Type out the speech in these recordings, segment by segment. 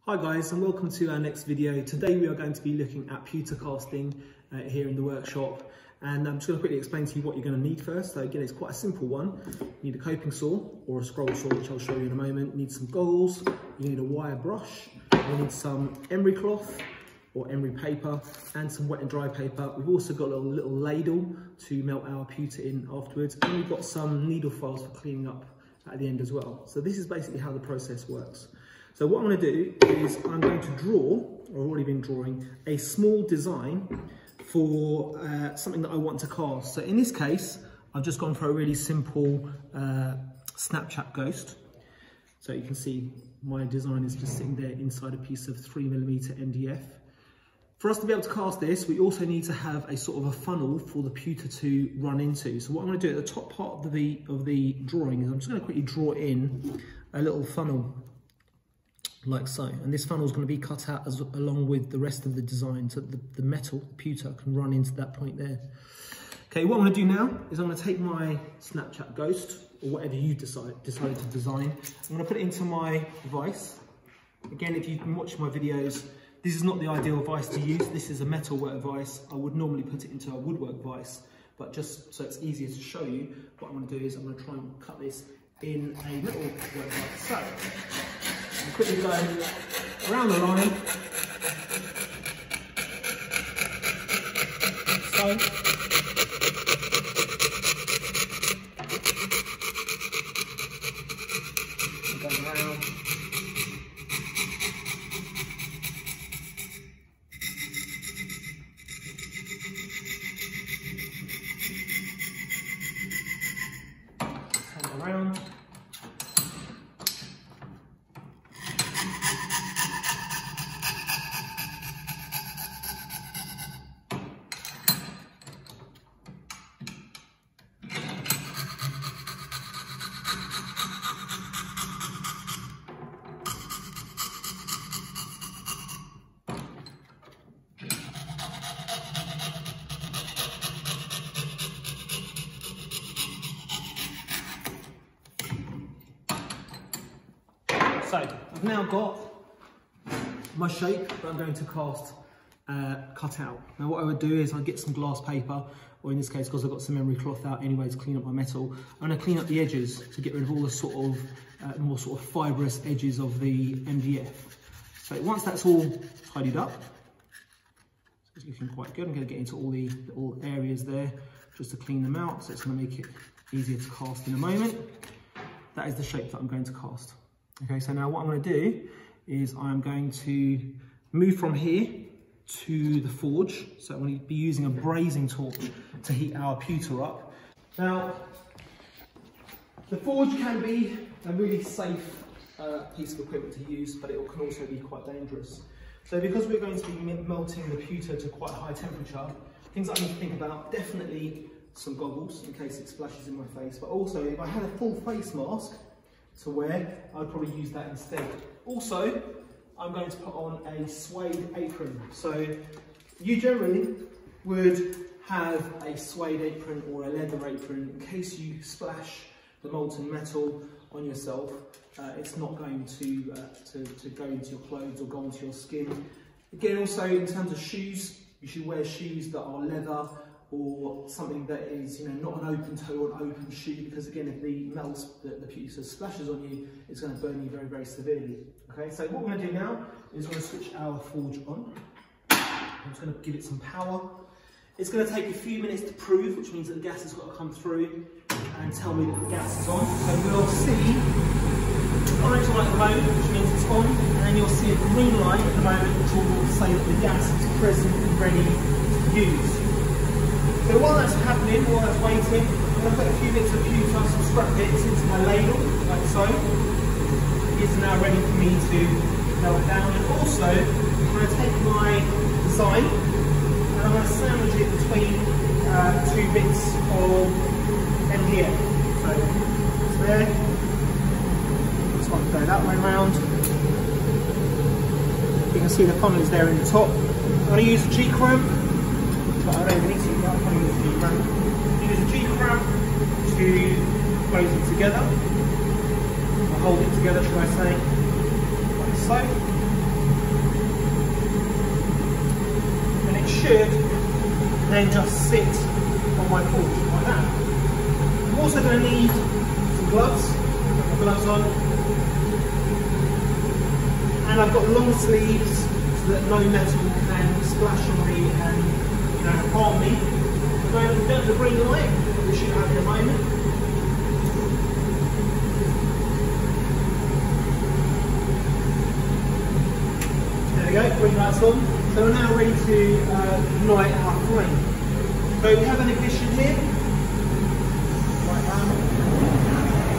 Hi guys, and welcome to our next video. Today we are going to be looking at pewter casting here in the workshop, and I'm just going to quickly explain to you what you're going to need first. So again, it's quite a simple one. You need a coping saw or a scroll saw, which I'll show you in a moment. You need some goggles, you need a wire brush, you need some emery cloth or emery paper, and some wet and dry paper. We've also got a little ladle to melt our pewter in afterwards, and we've got some needle files for cleaning up at the end as well. So this is basically how the process works. So what I'm going to do is I'm going to draw, or I've already been drawing, a small design for something that I want to cast. So in this case, I've just gone for a really simple Snapchat ghost. So you can see my design is just sitting there inside a piece of 3mm MDF. For us to be able to cast this, we also need to have a sort of a funnel for the pewter to run into. So what I'm going to do at the top part of the drawing is I'm just going to quickly draw in a little funnel like so, and this funnel is going to be cut out along with the rest of the design, so the metal, the pewter, can run into that point there. Okay, what I'm going to do now is I'm going to take my Snapchat ghost, or whatever you decided to design. I'm going to put it into my vise. Again, if you've been watching my videos, this is not the ideal vise to use. This is a metalwork vise. I would normally put it into a woodwork vise, but just so it's easier to show you, what I'm going to do is I'm going to try and cut this in a little work vise. So, I'm quickly going around the line, so, I'm going around, turn around. So I've now got my shape that I'm going to cast cut out. Now what I would do is I'd get some glass paper, or in this case, because I've got some emery cloth out anyway to clean up my metal, I'm going to clean up the edges to get rid of all the sort of more sort of fibrous edges of the MDF. So once that's all tidied up, it's looking quite good. I'm going to get into all the little areas there just to clean them out, so it's going to make it easier to cast in a moment. That is the shape that I'm going to cast. Okay, so now what I'm going to do is I'm going to move from here to the forge. So I'm going to be using a brazing torch to heat our pewter up. Now, the forge can be a really safe piece of equipment to use, but it can also be quite dangerous. So because we're going to be melting the pewter to quite a high temperature, things that I need to think about, definitely some goggles in case it splashes in my face, but also if I had a full face mask to wear, I'd probably use that instead. Also, I'm going to put on a suede apron. So you generally would have a suede apron or a leather apron in case you splash the molten metal on yourself. It's not going to go into your clothes or go onto your skin. Again, also in terms of shoes, you should wear shoes that are leather, or something that is, not an open toe or an open shoe, because again, if the metal, the pewter splashes on you, it's going to burn you very, very severely. Okay, so what we're going to do now is we're going to switch our forge on. I'm just going to give it some power. It's going to take a few minutes to prove, which means that the gas has got to come through and tell me that the gas is on. So we'll see orange light at the moment, which means it's on, and then you'll see a green light at the moment, which will say that the gas is present and ready to use. So while that's happening, while that's waiting, I'm going to put a few bits of pewter, some scrap bits into my ladle, like so. It's now ready for me to melt down. And also, I'm going to take my design and I'm going to sandwich it between two bits of MDF. So it's there. Just want to go that way round. You can see the funnel is there in the top. I'm going to use a G-clamp. But I don't need to use that. I'm going to use a G-clamp. Use a G-clamp to close it together. Or hold it together, should I say. Like so. should then just sit on my porch like that. I'm also going to need some gloves. Put my gloves on. And I've got long sleeves so that no metal can splash on me and harm me. So I'm going to green light, we should have in a moment. There we go, green light's on. So we're now ready to ignite our flame. So we have an ignition here, like that.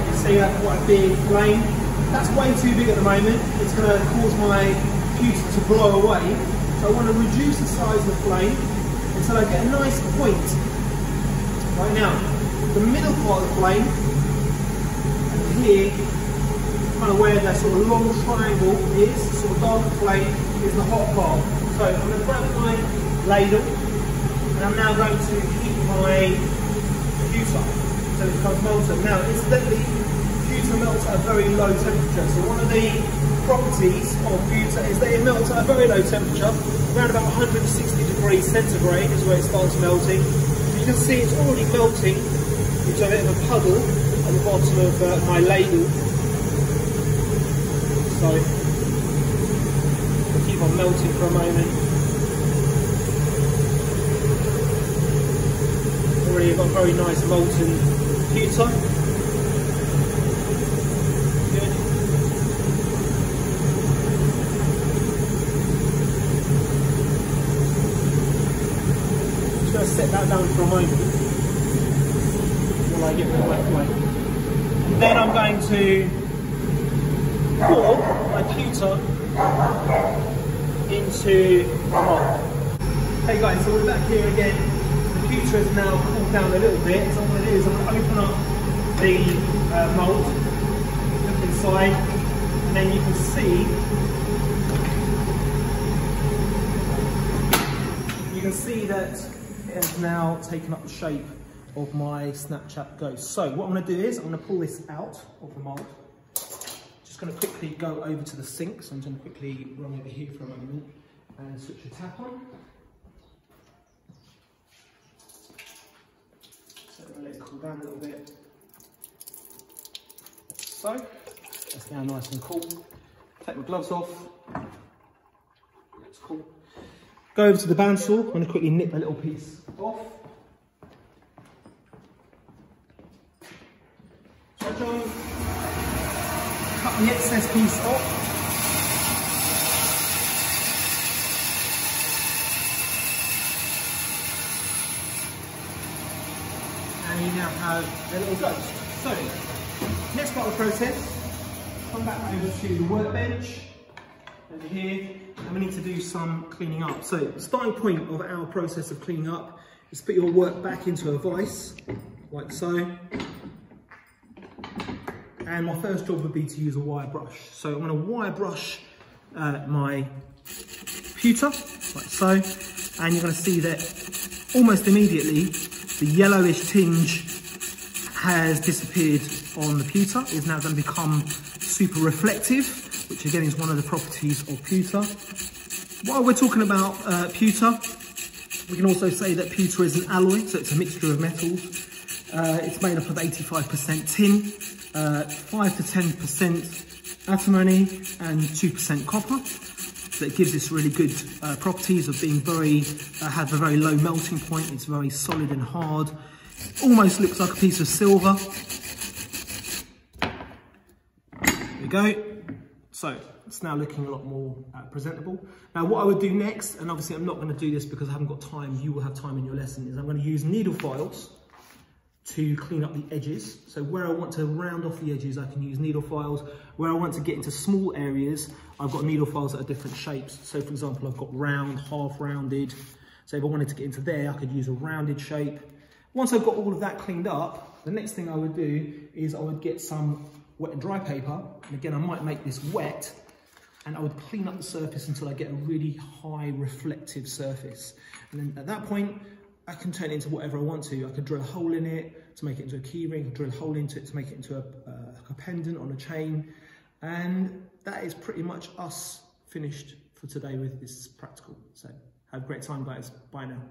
You see that's quite a big flame. That's way too big at the moment. It's going to cause my pewter to blow away. So I want to reduce the size of the flame until I get a nice point. Right now, the middle part of the flame, and here, kind of where that sort of long triangle is, sort of darker flame, is the hot part. So I'm going to grab my ladle, and I'm now going to heat my pewter so it becomes molten. Now, incidentally, pewter melts at a very low temperature. So one of the properties of pewter is that it melts at a very low temperature, around about 160 degrees centigrade is where it starts melting. So you can see it's already melting into a bit of a puddle at the bottom of my ladle. So I'll keep on melting for a moment. Already got very nice molten pewter. Good. Just going to set that down for a moment while I get rid of my flame. And then I'm going to pour my pewter into the mold. Hey guys, so we're back here again. The pewter is now cooled down a little bit. So what I'm going to do is I'm going to open up the mould, look inside, and then you can see that it has now taken up the shape of my Snapchat ghost. So what I'm going to do is I'm going to pull this out of the mould. Just going to quickly go over to the sink, so I'm going to quickly run over here for a moment and switch the tap on. So I'm going to let it cool down a little bit. So that's now nice and cool. Take my gloves off. That's cool. Go over to the bandsaw. I'm going to quickly nip a little piece off. Switch on. Cut the excess piece off. And you now have a little ghost. So, next part of the process, come back over to the workbench, over here, and we need to do some cleaning up. So, the starting point of our process of cleaning up is put your work back into a vise, like so. And my first job would be to use a wire brush. So I'm going to wire brush my pewter, like so. And you're going to see that almost immediately, the yellowish tinge has disappeared on the pewter. It's now going to become super reflective, which again is one of the properties of pewter. While we're talking about pewter, we can also say that pewter is an alloy, so it's a mixture of metals. It's made up of 85% tin, 5 to 10% antimony and 2% copper. So it gives this really good properties of being have a very low melting point. It's very solid and hard. Almost looks like a piece of silver. There we go. So it's now looking a lot more presentable. Now what I would do next, and obviously I'm not going to do this because I haven't got time, you will have time in your lesson, is I'm going to use needle files to clean up the edges. So where I want to round off the edges, I can use needle files. Where I want to get into small areas, I've got needle files that are different shapes. So for example, I've got round, half rounded. So if I wanted to get into there, I could use a rounded shape. Once I've got all of that cleaned up, the next thing I would do is I would get some wet and dry paper. And again, I might make this wet, and I would clean up the surface until I get a really high reflective surface. And then at that point, I can turn it into whatever I want to. I could drill a hole in it to make it into a key ring, drill a hole into it to make it into a pendant on a chain. And that is pretty much us finished for today with this practical. So Have a great time, guys. Bye now.